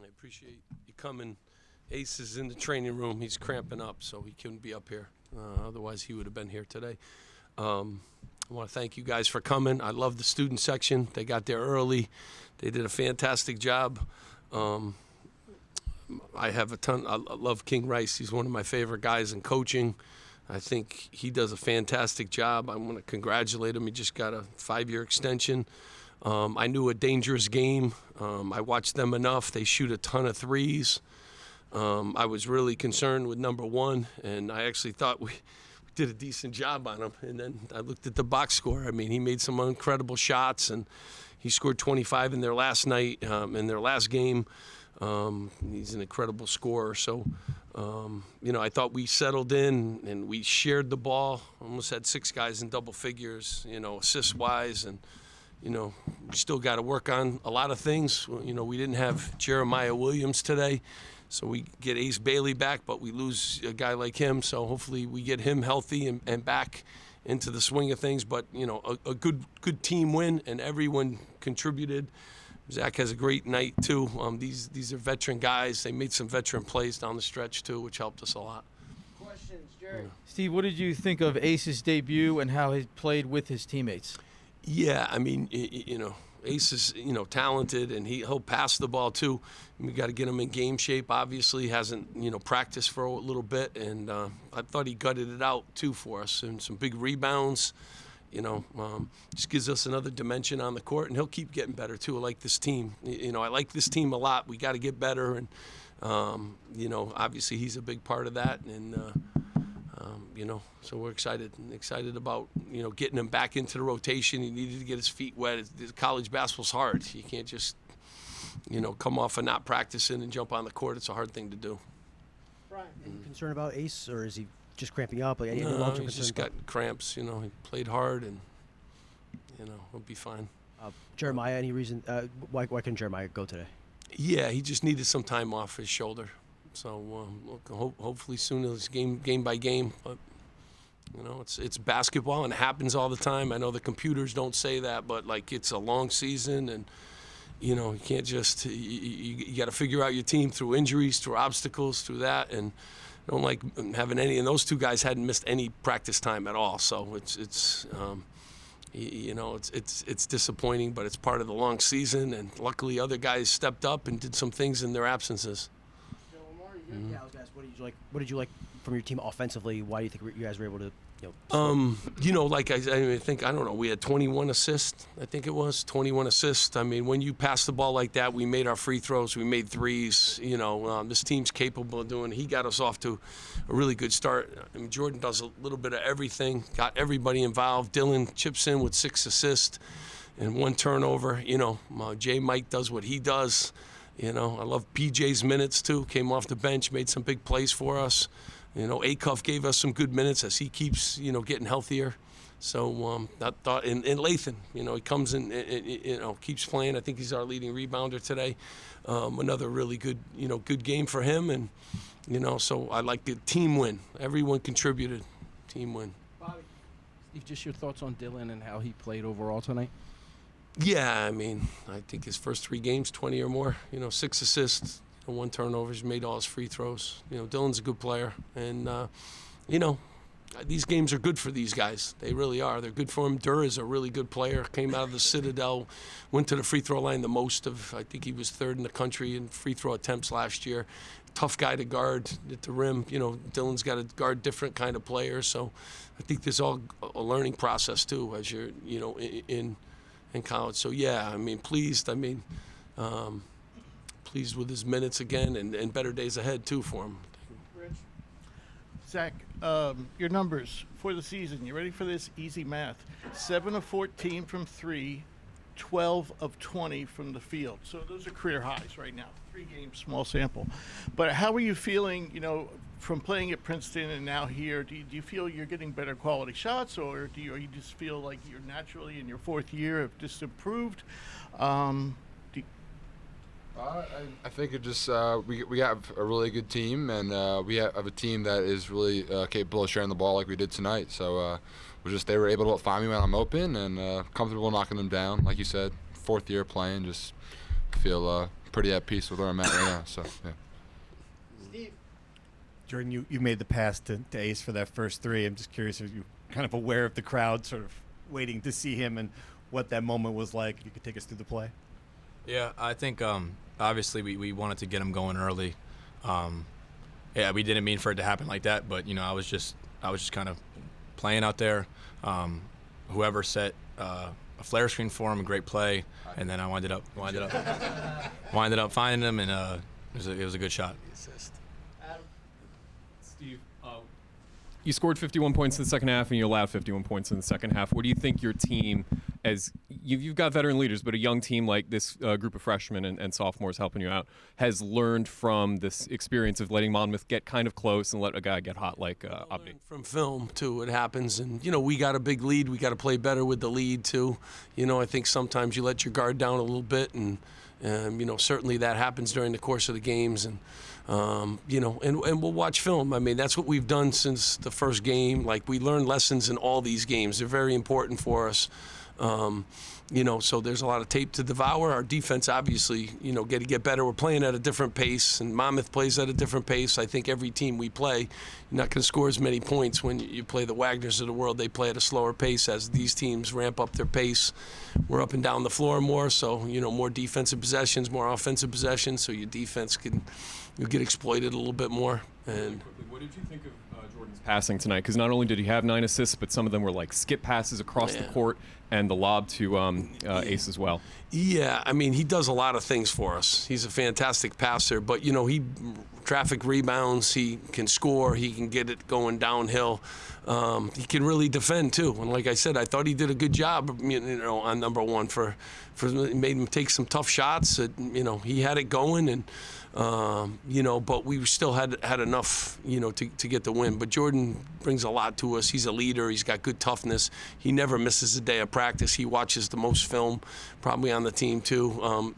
I appreciate you coming. Ace is in the training room. He's cramping up, so he couldn't be up here. Otherwise, he would have been here today. I want to thank you guys for coming. I love the student section. They got there early. They did a fantastic job. I have a ton. I love King Rice. He's one of my favorite guys in coaching. I think he does a fantastic job. I want to congratulate him. He just got a 5-year extension. I knew a dangerous game. I watched them enough. They shoot a ton of threes. I was really concerned with number one, and I actually thought we did a decent job on him. And then I looked at the box score. I mean, he made some incredible shots, and he scored 25 in their last night, in their last game. He's an incredible scorer. So, I thought we settled in and we shared the ball. Almost had 6 guys in double figures, assist-wise. And, we still got to work on a lot of things. We didn't have Jeremiah Williams today. So we get Ace Bailey back, but we lose a guy like him. So hopefully we get him healthy and back into the swing of things. But, a good team win, and everyone contributed. Zach has a great night, too. These are veteran guys. They made some veteran plays down the stretch, too, which helped us a lot. Questions, Jerry? Steve, what did you think of Ace's debut and how he played with his teammates? Yeah, I mean, Ace is, talented, and he'll pass the ball, too. We got to get him in game shape. Obviously, hasn't, practiced for a little bit, and I thought he gutted it out, too, for us. And some big rebounds, just gives us another dimension on the court, and he'll keep getting better, too. I like this team. I like this team a lot. We got to get better, and, obviously he's a big part of that, and, so we're excited about, getting him back into the rotation. He needed to get his feet wet. College basketball's hard. You can't just, come off of not practicing and jump on the court. It's a hard thing to do. Brian, Any concern about Ace, or is he just cramping up? Like, No, he's just got cramps. He played hard, and, he'll be fine. Jeremiah, any reason? Why couldn't Jeremiah go today? Yeah, he just needed some time off his shoulder. So hopefully soon it's game by game. But it's basketball, and it happens all the time. I know the computers don't say that, but it's a long season, and you can't just you got to figure out your team through injuries, through obstacles, through that, and I don't like having any. And those 2 guys hadn't missed any practice time at all. So it's disappointing, but it's part of the long season. And luckily, other guys stepped up and did some things in their absences. Yeah, I was going to ask, what did you like from your team offensively? Why do you think you guys were able to, we had 21 assists, I think it was, 21 assists. I mean, when you pass the ball like that, we made our free throws, we made threes, this team's capable of doing it. He got us off to a really good start. I mean, Jordan does a little bit of everything, got everybody involved. Dylan chips in with 6 assists and 1 turnover. Jay Mike does what he does. I love PJ's minutes, too. Came off the bench, made some big plays for us. Acuff gave us some good minutes as he keeps, getting healthier. So that thought, and Lathan, he comes in, keeps playing. I think he's our leading rebounder today. Another really good, good game for him. And, so I like the team win. Everyone contributed. Team win. Bobby. Steve, just your thoughts on Dylan and how he played overall tonight? Yeah, I mean, I think his first 3 games, 20 or more, 6 assists, 1 turnover, he's made all his free throws. Dylan's a good player. And, these games are good for these guys. They really are. They're good for him. Durr is a really good player. Came out of the Citadel, went to the free throw line the most of, I think he was 3rd in the country in free throw attempts last year. Tough guy to guard at the rim. Dylan's got to guard different kind of players. So I think there's all a learning process, too, as you're, in college. So, yeah, I mean, pleased. I mean, pleased with his minutes again, and better days ahead, too, for him. Rich. Zach, your numbers for the season. You ready for this? Easy math. 7 of 14 from 3, 12 of 20 from the field. So those are career highs right now. 3 games, small sample. But how are you feeling, from playing at Princeton and now here? Do you feel you're getting better quality shots, or do you just feel like you're naturally in your 4th year have just improved? I think it just we have a really good team, and we have a team that is really capable of sharing the ball like we did tonight. So they were able to find me when I'm open, and comfortable knocking them down. Like you said, 4th year playing, just feel pretty at peace with where I'm at right now. So yeah. Steve. Jordan, you made the pass to Ace for that first three. I'm just curious if you kind of aware of the crowd sort of waiting to see him and what that moment was like. If you could take us through the play. Yeah, I think obviously we wanted to get him going early. Yeah, we didn't mean for it to happen like that, but I was just kind of playing out there. Whoever set a flare screen for him, a great play, and then I winded up finding him, and it was a good shot. Adam. Steve, you scored 51 points in the second half, and you allowed 51 points in the second half. What do you think your team, as you've got veteran leaders, but a young team like this group of freshmen and sophomores helping you out, has learned from this experience of letting Monmouth get kind of close and let a guy get hot like Abdi? From film too, it happens, and we got a big lead. We got to play better with the lead too. I think sometimes you let your guard down a little bit, and certainly that happens during the course of the games, and and we'll watch film. I mean, that's what we've done since the first game. Like, we learn lessons in all these games. They're very important for us. So there's a lot of tape to devour. Our defense, obviously, got to get better. We're playing at a different pace, and Monmouth plays at a different pace. I think every team we play, you're not going to score as many points when you play the Wagners of the world. They play at a slower pace as these teams ramp up their pace. We're up and down the floor more, so, more defensive possessions, more offensive possessions, so your defense you'll get exploited a little bit more. And what did you think of Jordan's passing tonight? Because not only did he have 9 assists, but some of them were like skip passes across the court and the lob to Ace as well. Yeah, I mean, he does a lot of things for us. He's a fantastic passer, but, he traffic rebounds, he can score, he can get it going downhill. He can really defend, too. And like I said, I thought he did a good job, on number one for made him take some tough shots. He had it going, and but we still had enough, to get the win. But Jordan brings a lot to us. He's a leader. He's got good toughness. He never misses a day of practice. He watches the most film, probably on the team too.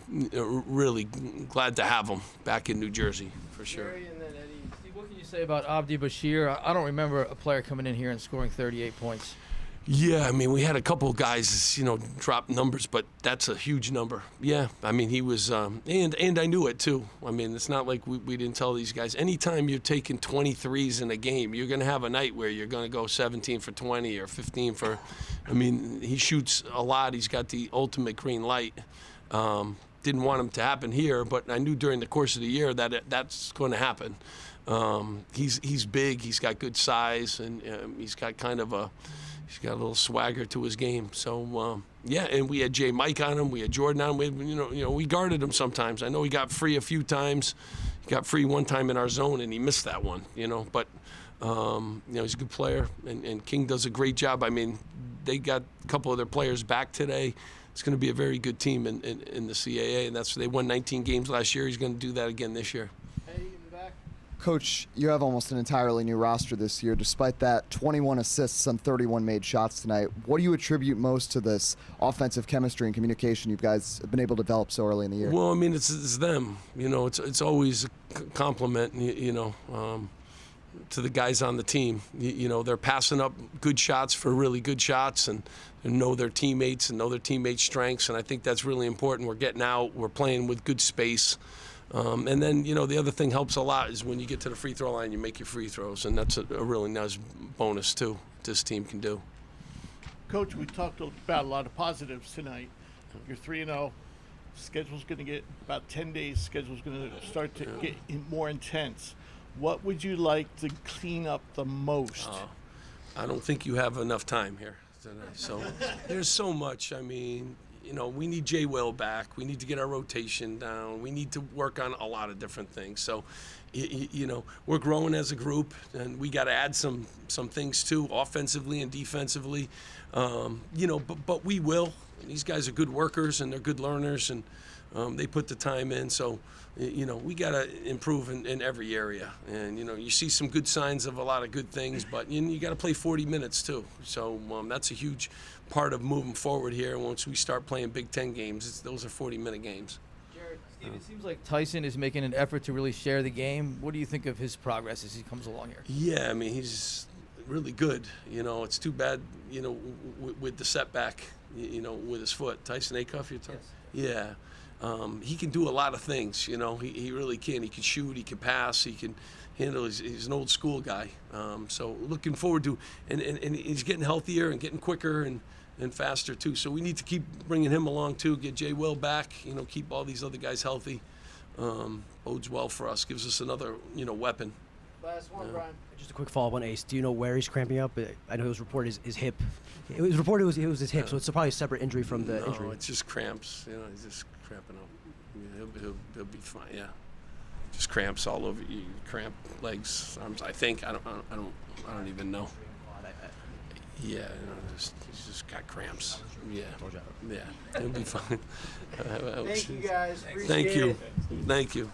Really glad to have him back in New Jersey for sure. Jerry and then Eddie. Steve, what can you say about Abdi Bashir? I don't remember a player coming in here and scoring 38 points. Yeah, I mean, we had a couple of guys, drop numbers, but that's a huge number. Yeah, I mean, he was, and I knew it too. I mean, it's not like we didn't tell these guys. Anytime you're taking 23s in a game, you're going to have a night where you're going to go 17 for 20 or 15 for, he shoots a lot. He's got the ultimate green light. Didn't want him to happen here, but I knew during the course of the year that that's going to happen. He's big. He's got good size, and he's got he's got a little swagger to his game. So, and we had J. Mike on him. We had Jordan on him. We guarded him sometimes. I know he got free a few times. He got free one time in our zone, and he missed that one, But, he's a good player, and King does a great job. I mean, they got a couple of their players back today. It's going to be a very good team in the CAA, and they won 19 games last year. He's going to do that again this year. Eddie in the back. Coach, you have almost an entirely new roster this year. Despite that, 21 assists on 31 made shots tonight. What do you attribute most to this offensive chemistry and communication you guys have been able to develop so early in the year? Well, I mean, it's them. It's always a compliment, to the guys on the team. They're passing up good shots for really good shots, and they know their teammates and know their teammates' strengths, and I think that's really important. We're getting out. We're playing with good space. And then, the other thing helps a lot is when you get to the free throw line, you make your free throws, and that's a really nice bonus, too, this team can do. Coach, we talked about a lot of positives tonight. You're 3-0. Schedule's going to get about 10 days. Schedule's going to start to get more intense. What would you like to clean up the most? I don't think you have enough time here today. So there's so much. I mean, we need Jay Will back. We need to get our rotation down. We need to work on a lot of different things. So, we're growing as a group, and we got to add some things too, offensively and defensively. But we will. These guys are good workers, and they're good learners, and they put the time in. So, we got to improve in every area. And, you see some good signs of a lot of good things, but you got to play 40 minutes too. So that's a huge part of moving forward here. Once we start playing Big Ten games, those are 40-minute games. Jared. Steve, it seems like Tyson is making an effort to really share the game. What do you think of his progress as he comes along here? Yeah, I mean, he's really good. It's too bad, with the setback, with his foot. Tyson Acuff, you're talking? Yes. Yeah. He can do a lot of things, you know. He really can. He can shoot, he can pass, he can handle. He's an old school guy. So looking forward to, and he's getting healthier and getting quicker and faster too. So we need to keep bringing him along too. Get Jay Will back, you know. Keep all these other guys healthy. Bodes well for us. Gives us another, you know, weapon. Last one, Brian. Just a quick follow-up on Ace. Do you know where he's cramping up? I know it was reported his hip. It was reported it was his hip, so it's probably a separate injury from the injury. No, it's just cramps. You know, he's just cramping up. Yeah, he'll be fine. Yeah, just cramps all over you. Cramp legs, arms. I think I don't even know. Yeah, you know, he's just got cramps. Yeah, he'll be fine. Thank you guys. Appreciate Thank you. it. Thank you.